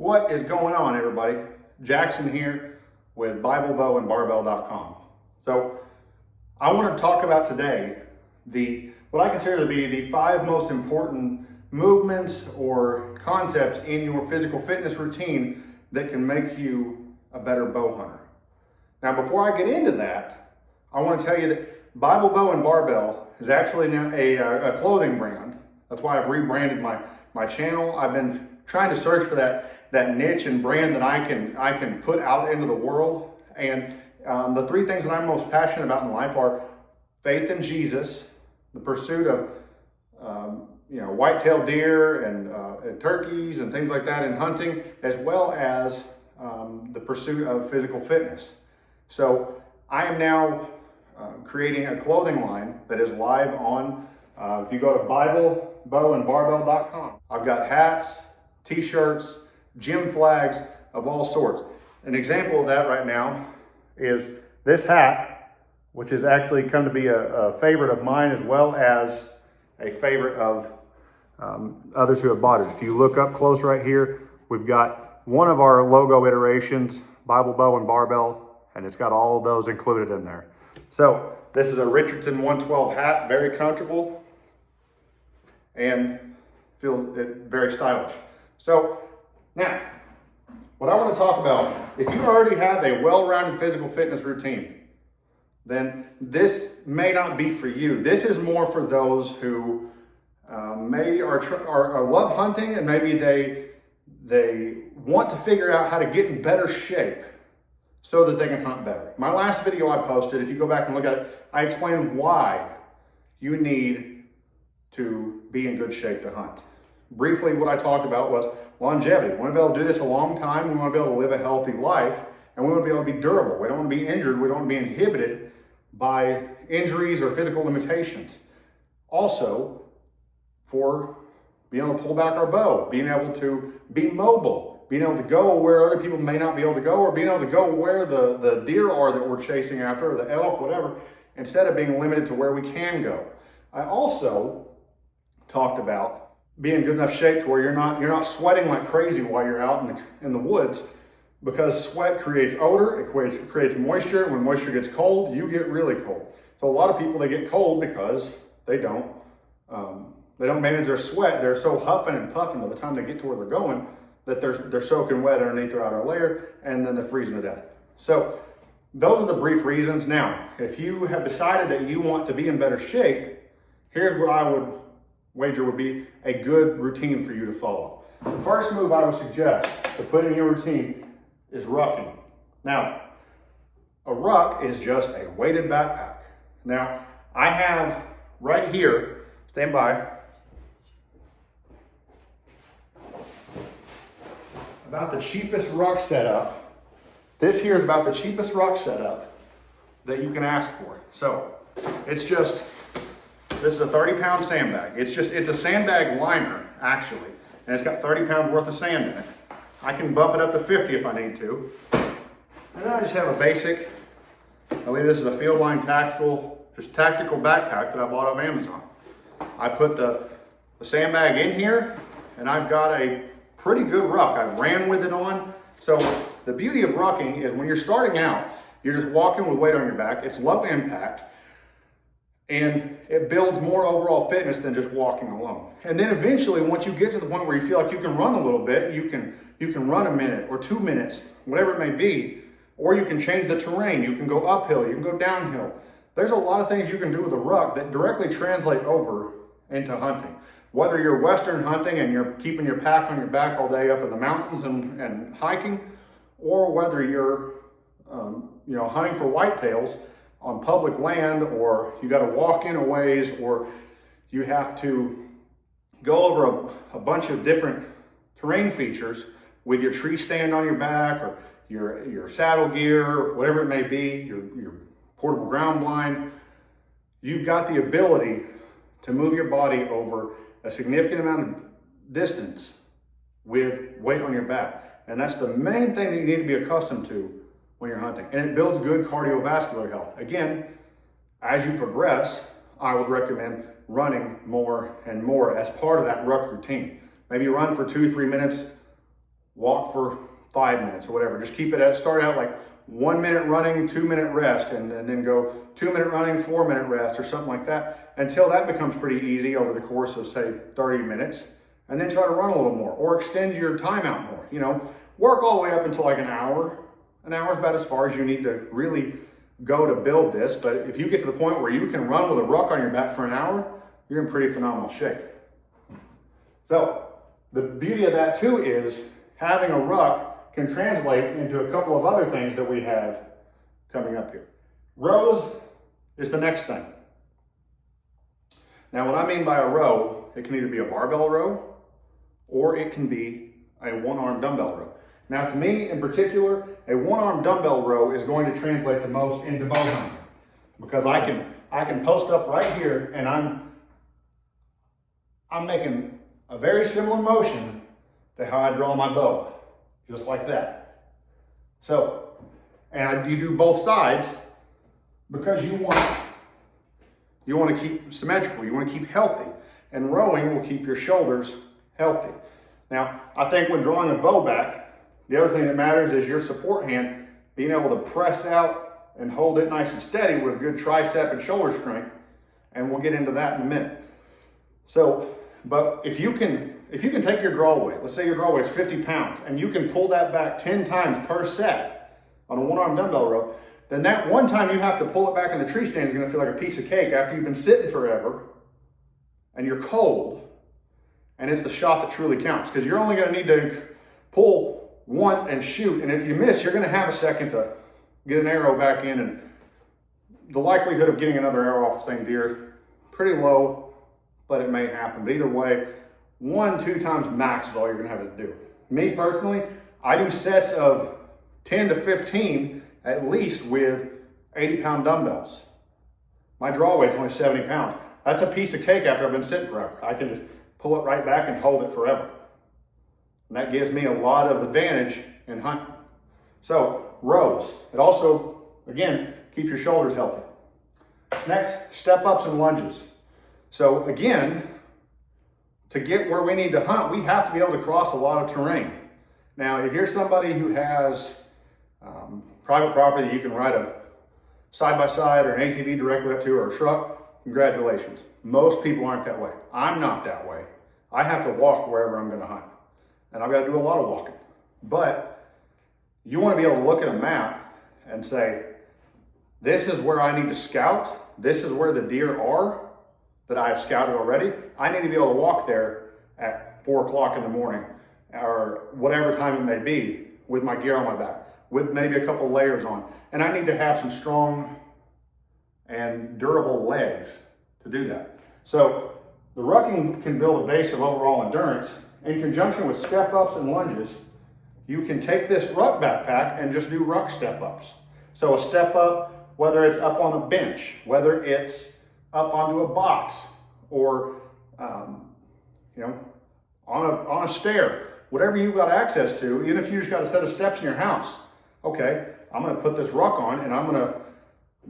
What is going on, everybody? Jackson here with BibleBowandBarbell.com. So I want to talk about today what I consider to be the 5 most important movements or concepts in your physical fitness routine that can make you a better bow hunter. Now, before I get into that, I want to tell you that Bible Bow and Barbell is actually now a clothing brand. That's why I've rebranded my channel. I've been trying to search for that niche and brand that I can put out into the world. And the 3 things that I'm most passionate about in life are faith in Jesus, the pursuit of white-tailed deer and turkeys and things like that in hunting, as well as the pursuit of physical fitness. So I am now creating a clothing line that is live on, if you go to BibleBowandBarbell.com, I've got hats, t-shirts, gym flags of all sorts. An example of that right now is this hat, which has actually come to be a favorite of mine, as well as a favorite of others who have bought it. If you look up close right here, we've got one of our logo iterations, Bible Bow and Barbell, and it's got all of those included in there. So this is a Richardson 112 hat, very comfortable and feel very stylish. So now, what I want to talk about, if you already have a well-rounded physical fitness routine, then this may not be for you. This is more for those who maybe are love hunting, and maybe they want to figure out how to get in better shape so that they can hunt better. My last video I posted, if you go back and look at it, I explained why you need to be in good shape to hunt. Briefly, what I talked about was longevity. We want to be able to do this a long time. We want to be able to live a healthy life, and we want to be able to be durable. We don't want to be injured. We don't want to be inhibited by injuries or physical limitations. Also, for being able to pull back our bow, being able to be mobile, being able to go where other people may not be able to go, or being able to go where the deer are that we're chasing after, or the elk, whatever, instead of being limited to where we can go. I also talked about being in good enough shape to where you're not sweating like crazy while you're out in the woods, because sweat creates odor, it creates moisture. When moisture gets cold, you get really cold. So a lot of people, they get cold because they don't manage their sweat. They're so huffing and puffing by the time they get to where they're going that they're soaking wet underneath their outer layer, and then they're freezing to death. So those are the brief reasons. Now, if you have decided that you want to be in better shape, here's what I would wager would be a good routine for you to follow. The first move I would suggest to put in your routine is rucking. Now, a ruck is just a weighted backpack. Now, I have right here, stand by, about the cheapest ruck setup. This here is about the cheapest ruck setup that you can ask for. So, it's just, this is a 30-pound sandbag. It's a sandbag liner, actually, and it's got 30 pounds worth of sand in it. I can bump it up to 50 if I need to. And then I just have a basic, I believe this is a Fieldline tactical backpack that I bought off Amazon. I put the sandbag in here, and I've got a pretty good ruck. I ran with it on. So the beauty of rucking is when you're starting out, you're just walking with weight on your back. It's low impact, and it builds more overall fitness than just walking alone. And then eventually, once you get to the point where you feel like you can run a little bit, you can run a minute or 2 minutes, whatever it may be, or you can change the terrain. You can go uphill, you can go downhill. There's a lot of things you can do with a ruck that directly translate over into hunting. Whether you're Western hunting and you're keeping your pack on your back all day up in the mountains and hiking, or whether you're hunting for whitetails on public land, or you got to walk in a ways, or you have to go over a bunch of different terrain features with your tree stand on your back, or your saddle gear, or whatever it may be, your portable ground blind. You've got the ability to move your body over a significant amount of distance with weight on your back. And that's the main thing that you need to be accustomed to when you're hunting. And it builds good cardiovascular health. Again, as you progress, I would recommend running more and more as part of that ruck routine. Maybe run for 2-3 minutes walk for 5 minutes or whatever. Just keep it at, start out like 1 minute running, 2 minute rest, and then go 2 minute running, 4 minute rest or something like that until that becomes pretty easy over the course of say 30 minutes. And then try to run a little more or extend your timeout more. You know, work all the way up until like an hour. An hour is about as far as you need to really go to build this. But if you get to the point where you can run with a ruck on your back for an hour, you're in pretty phenomenal shape. So the beauty of that too is having a ruck can translate into a couple of other things that we have coming up here. Rows is the next thing. Now what I mean by a row, it can either be a barbell row or it can be a one-arm dumbbell row. Now to me in particular, a one-arm dumbbell row is going to translate the most into bow hunting because I can post up right here and I'm making a very similar motion to how I draw my bow, just like that. So, and you do both sides because you want to keep symmetrical, you want to keep healthy, and rowing will keep your shoulders healthy. Now, I think when drawing a bow back, the other thing that matters is your support hand being able to press out and hold it nice and steady with good tricep and shoulder strength, and we'll get into that in a minute. So, but if you can take your draw weight, let's say your draw weight is 50 pounds, and you can pull that back 10 times per set on a one-arm dumbbell row, then that one time you have to pull it back in the tree stand is going to feel like a piece of cake after you've been sitting forever, and you're cold, and it's the shot that truly counts, because you're only going to need to pull once and shoot, and if you miss, you're going to have a second to get an arrow back in, and the likelihood of getting another arrow off the same deer, pretty low, but it may happen. But either way, 1-2 times max is all you're going to have to do. Me personally, I do sets of 10 to 15 at least with 80-pound dumbbells. My draw weight's only 70 pounds. That's a piece of cake after I've been sitting forever. I can just pull it right back and hold it forever. And that gives me a lot of advantage in hunting. So, rows. It also, again, keeps your shoulders healthy. Next, step ups and lunges. So again, to get where we need to hunt, we have to be able to cross a lot of terrain. Now, if you're somebody who has private property that you can ride a side-by-side or an ATV directly up to or a truck, congratulations. Most people aren't that way. I'm not that way. I have to walk wherever I'm going to hunt. And I've got to do a lot of walking. But you want to be able to look at a map and say, this is where I need to scout. This is where the deer are that I've scouted already. I need to be able to walk there at 4 o'clock in the morning or whatever time it may be with my gear on my back, with maybe a couple layers on. And I need to have some strong and durable legs to do that. So the rucking can build a base of overall endurance. In conjunction with step ups and lunges, you can take this ruck backpack and just do ruck step ups. So a step up, whether it's up on a bench, whether it's up onto a box, or on a stair, whatever you've got access to, even if you just got a set of steps in your house. Okay, I'm going to put this ruck on and I'm going to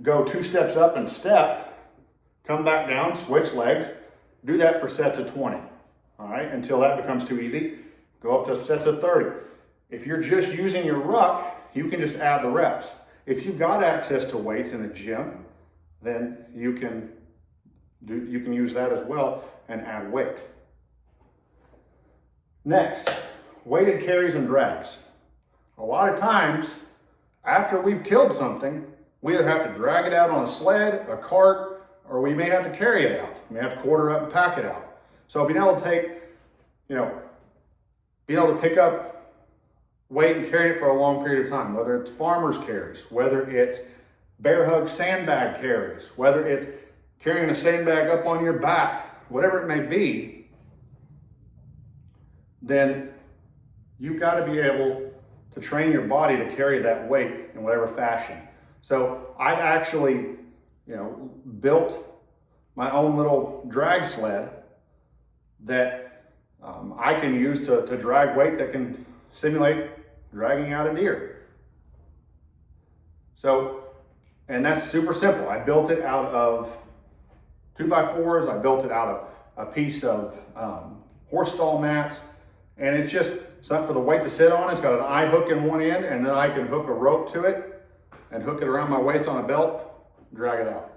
go 2 steps up and step, come back down, switch legs, do that for sets of 20. All right, until that becomes too easy, go up to sets of 30. If you're just using your ruck, you can just add the reps. If you've got access to weights in a gym, then you can use that as well and add weight. Next, weighted carries and drags. A lot of times, after we've killed something, we either have to drag it out on a sled, a cart, or we may have to carry it out. We may have to quarter up and pack it out. So being able to being able to pick up weight and carry it for a long period of time, whether it's farmer's carries, whether it's bear hug sandbag carries, whether it's carrying a sandbag up on your back, whatever it may be, then you've got to be able to train your body to carry that weight in whatever fashion. So I actually, built my own little drag sled that I can use to drag weight that can simulate dragging out a deer. So, and that's super simple. I built it out of 2x4s. I built it out of a piece of horse stall mats, and it's just something for the weight to sit on. It's got an eye hook in one end, and then I can hook a rope to it and hook it around my waist on a belt, drag it out.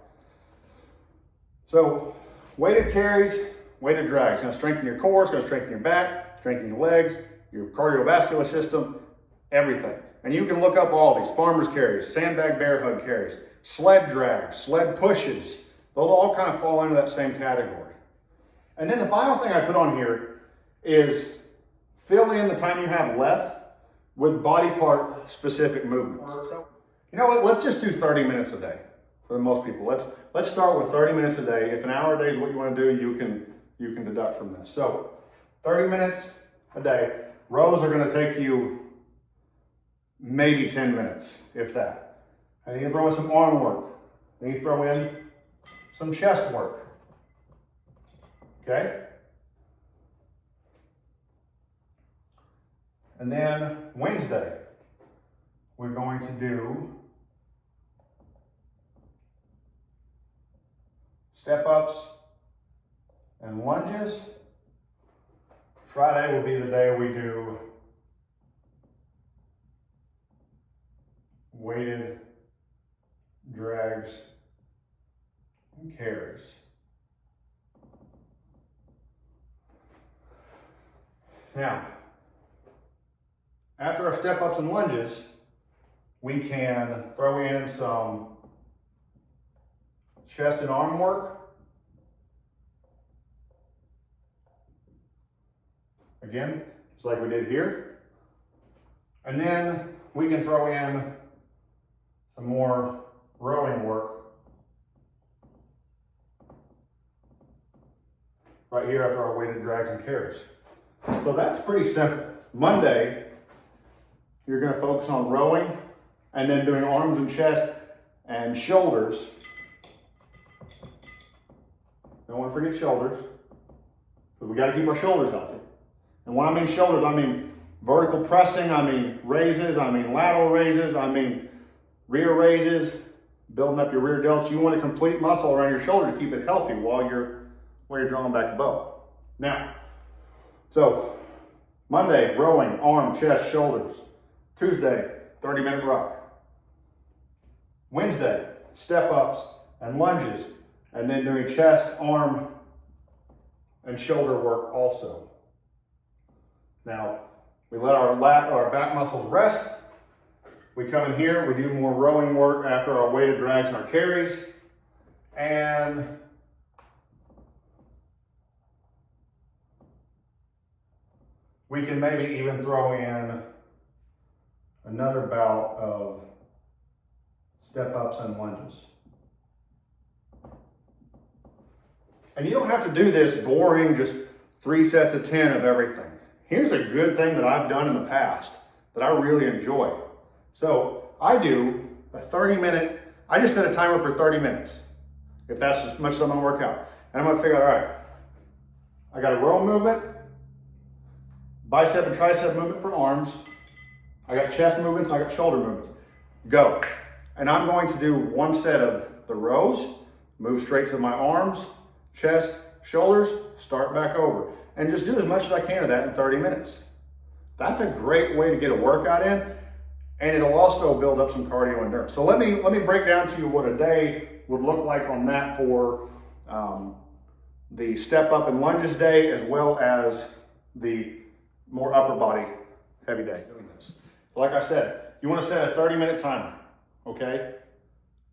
So weighted carries, weighted drags. It's going to strengthen your core, it's going to strengthen your back, strengthen your legs, your cardiovascular system, everything. And you can look up all these: farmer's carries, sandbag bear hug carries, sled drags, sled pushes. Those all kind of fall into that same category. And then the final thing I put on here is fill in the time you have left with body part specific movements. You know what, let's just do 30 minutes a day for most people. Let's start with 30 minutes a day. If an hour a day is what you want to do, you can deduct from this. So 30 minutes a day. Rows are going to take you maybe 10 minutes, if that. And you can throw in some arm work. Then you throw in some chest work. Okay? And then Wednesday, we're going to do step ups and lunges. Friday will be the day we do weighted drags and carries. Now, after our step ups and lunges, we can throw in some chest and arm work. Again, just like we did here. And then we can throw in some more rowing work right here after our weighted drags and carries. So that's pretty simple. Monday, you're going to focus on rowing and then doing arms and chest and shoulders. Don't want to forget shoulders, but we got to keep our shoulders healthy. And when I mean shoulders, I mean vertical pressing, I mean raises, I mean lateral raises, I mean rear raises, building up your rear delts. You want a complete muscle around your shoulder to keep it healthy while you're drawing back a bow. Now, so Monday, rowing, arm, chest, shoulders. Tuesday, 30-minute ruck. Wednesday, step ups and lunges, and then doing chest, arm, and shoulder work also. Now, we let our back muscles rest. We come in here, we do more rowing work after our weighted drags and our carries. And we can maybe even throw in another bout of step ups and lunges. And you don't have to do this boring, just 3 sets of 10 of everything. Here's a good thing that I've done in the past that I really enjoy. So I do a 30-minute, I just set a timer for 30 minutes, if that's as much as I'm gonna work out. And I'm gonna figure out, all right, I got a row movement, bicep and tricep movement for arms, I got chest movements, I got shoulder movements. Go. And I'm going to do 1 set of the rows, move straight to my arms, chest, shoulders, start back over. And just do as much as I can of that in 30 minutes. That's a great way to get a workout in, and it'll also build up some cardio endurance. So let me break down to you what a day would look like on that for the step up and lunges day, as well as the more upper body heavy day doing this. Like I said, you want to set a 30-minute timer, okay?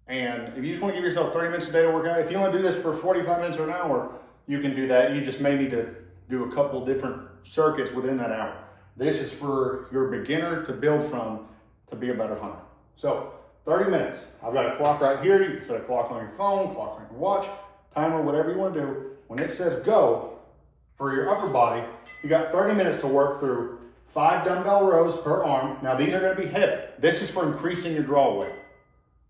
And if you just want to give yourself 30 minutes a day to work out, if you want to do this for 45 minutes or an hour, you can do that. You just may need to do a couple different circuits within that hour. This is for your beginner to build from to be a better hunter. So 30 minutes. I've got a clock right here. You can set a clock on your phone, clock on your watch, timer, whatever you want to do. When it says go, for your upper body, you got 30 minutes to work through 5 dumbbell rows per arm. Now these are going to be heavy. This is for increasing your draw weight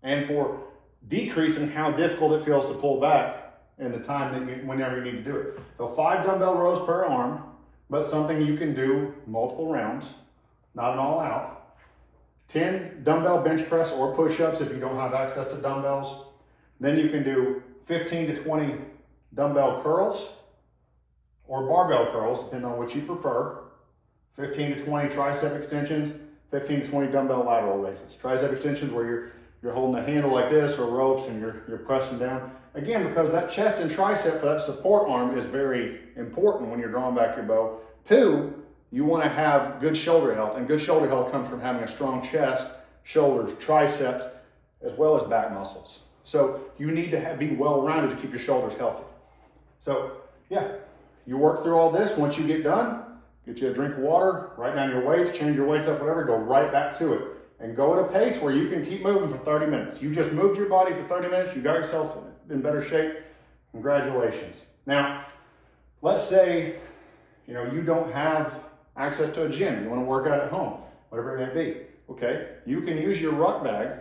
and for decreasing how difficult it feels to pull back in the time that whenever you need to do it. So 5 dumbbell rows per arm, but something you can do multiple rounds, not an all out. 10 dumbbell bench press or push-ups if you don't have access to dumbbells. Then you can do 15 to 20 dumbbell curls or barbell curls, depending on what you prefer. 15 to 20 tricep extensions, 15 to 20 dumbbell lateral raises. Tricep extensions where you're holding a handle like this or ropes and you're pressing down. Again, because that chest and tricep for that support arm is very important when you're drawing back your bow. 2, you want to have good shoulder health, and good shoulder health comes from having a strong chest, shoulders, triceps, as well as back muscles. So you need to be well-rounded to keep your shoulders healthy. So yeah, you work through all this. Once you get done, get you a drink of water, write down your weights, change your weights up, whatever, go right back to it. And go at a pace where you can keep moving for 30 minutes. You just moved your body for 30 minutes, you got yourself in better shape. Congratulations. Now, let's say, you don't have access to a gym. You want to work out at home, whatever it may be. Okay, you can use your ruck bag,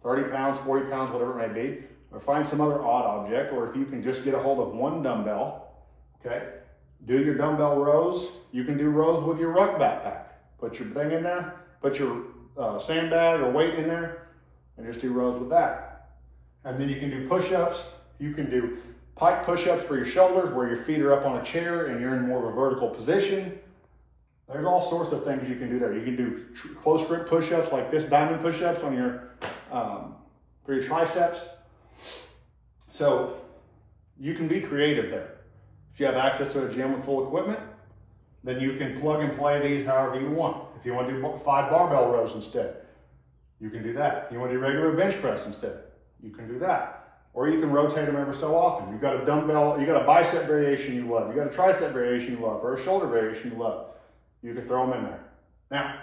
30 pounds, 40 pounds, whatever it may be, or find some other odd object, or if you can just get a hold of one dumbbell, okay, do your dumbbell rows. You can do rows with your ruck backpack. Put your thing in there, put your sandbag or weight in there, and just do rows with that. And then you can do push-ups. You can do pike push-ups for your shoulders where your feet are up on a chair and you're in more of a vertical position. There's all sorts of things you can do there. You can do close grip push-ups like this, diamond push-ups on your for your triceps. So you can be creative there. If you have access to a gym with full equipment, then you can plug and play these however you want. If you want to do 5 barbell rows instead, you can do that. You want to do regular bench press instead, you can do that. Or you can rotate them every so often. You've got a dumbbell, you got a bicep variation you love, you got a tricep variation you love, or a shoulder variation you love. You can throw them in there. Now,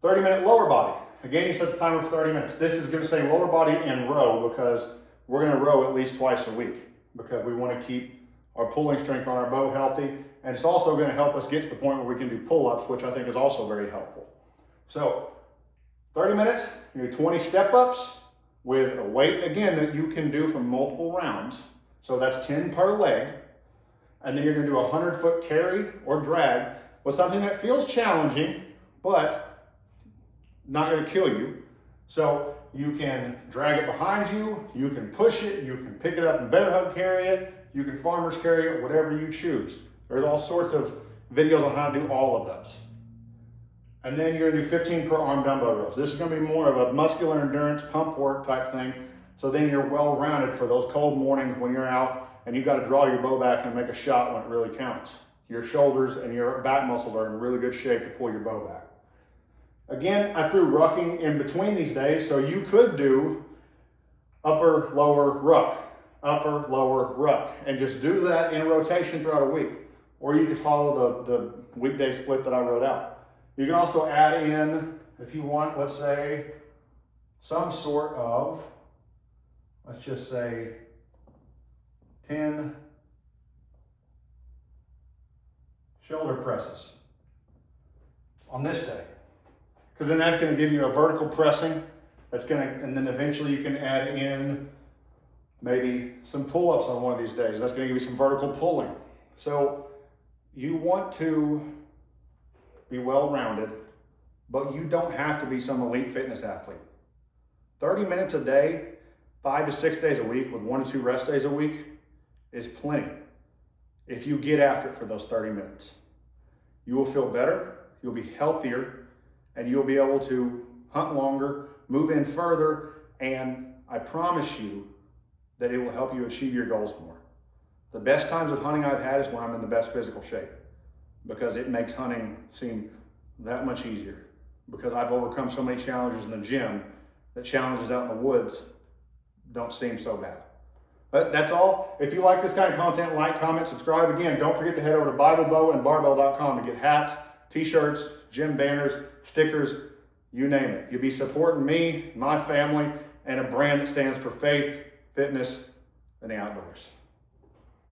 30-minute lower body. Again, you set the timer for 30 minutes. This is going to say lower body and row because we're going to row at least twice a week because we want to keep our pulling strength on our bow healthy. And it's also going to help us get to the point where we can do pull-ups, which I think is also very helpful. So 30 minutes, you do 20 step-ups with a weight, again, that you can do for multiple rounds. So that's 10 per leg. And then you're going to do a 100-foot carry or drag with something that feels challenging, but not going to kill you. So you can drag it behind you, you can push it, you can pick it up and bear hug carry it, you can farmer's carry it, whatever you choose. There's all sorts of videos on how to do all of those. And then you're going to do 15 per arm dumbbell rows. This is going to be more of a muscular endurance pump work type thing. So then you're well rounded for those cold mornings when you're out and you've got to draw your bow back and make a shot when it really counts. Your shoulders and your back muscles are in really good shape to pull your bow back. Again, I threw rucking in between these days, so you could do upper, lower, ruck, upper, lower, ruck, and just do that in rotation throughout a week. Or you could follow the weekday split that I wrote out. You can also add in, if you want, let's say, some sort of, let's just say, 10 shoulder presses on this day. Because then that's going to give you a vertical pressing. That's going to, and then eventually you can add in maybe some pull-ups on one of these days. That's going to give you some vertical pulling. So you want to be well-rounded, but you don't have to be some elite fitness athlete. 30 minutes a day, 5 to 6 days a week with 1 to 2 rest days a week is plenty if you get after it for those 30 minutes. You will feel better, you'll be healthier, and you'll be able to hunt longer, move in further, and I promise you that it will help you achieve your goals more. The best times of hunting I've had is when I'm in the best physical shape because it makes hunting seem that much easier because I've overcome so many challenges in the gym that challenges out in the woods don't seem so bad. But that's all. If you like this kind of content, like, comment, subscribe. Again, don't forget to head over to BibleBowandBarbell.com to get hats, t-shirts, gym banners, stickers, you name it. You'll be supporting me, my family, and a brand that stands for faith, fitness, and the outdoors.